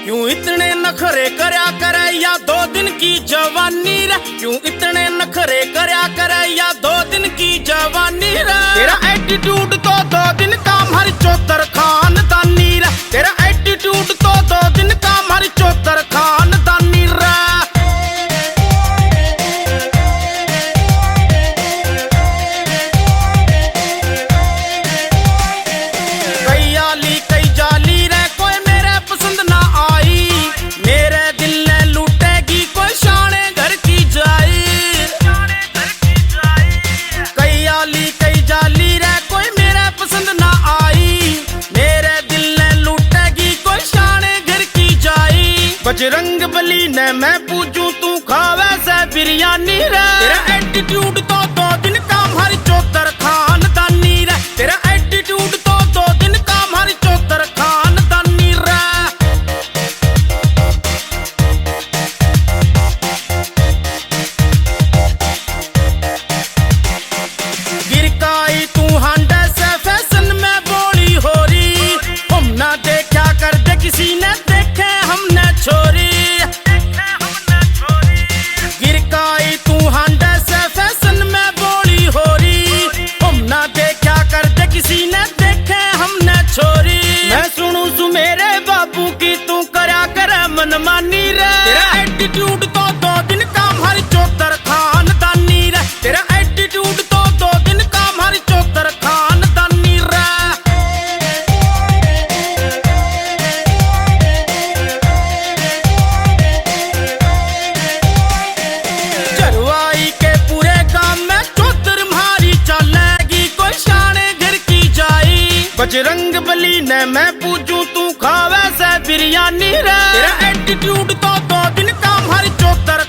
क्यों इतने नखरे करया करे या 2 दिन की जवानी रे। क्यों इतने नखरे करया करे या 2 दिन की जवानी रे। तेरा एटीट्यूड तो 2 दिन का हमारी चौतर खानदानी रे। तेरा एटीट्यूड तो 2 दिन का हमारी चौतर खानदानी रे। कई आली कई जाली रे कोई मेरे पसंद ना आई। मेरे दिल ने लूटेगी कोई शाने घर की जाई। कई आली कई जाली रे कोई मेरे पसंद ना आई। मेरे दिल ने लूटेगी कोई शाने घर की जाई। बजरंग बली ने मैं पूछूं तू खावे से बिरयानी रे। तेरा एटीट्यूड तो 2 दिन का हमारी चौतर खानदानी रे। तेरा एटीट्यूड तो 2 दिन का हमारी चौतर खानदानी रे। गिरकाई तू हांडे से फैशन में बोली हो रही। हम ना देखा कर दे किसी ने देखे हमने छोरी। गिरकाई तू हांडे से फैशन में बोली हो रही। हम ना देखा कर दे किसी ने देखे हमने छोरी। मैं सुनू सु मेरे बाबू की तू करया करे मनमानी रे। तेरा एटीट्यूड तो 2 दिन का हमारी चौतर खानदानी रे। तेरा एटीट्यूड तो 2 दिन का हमारी चौतर खानदानी रे। चरवाई के पूरे गांव में चौतर मारी चलेगी कोई शाने घर की जाई। बजरंग बली ने मैं पूछूं तू खावे से बिरयानी रे। तेरा एटीट्यूड तो 2 दिन का हमारी चौतर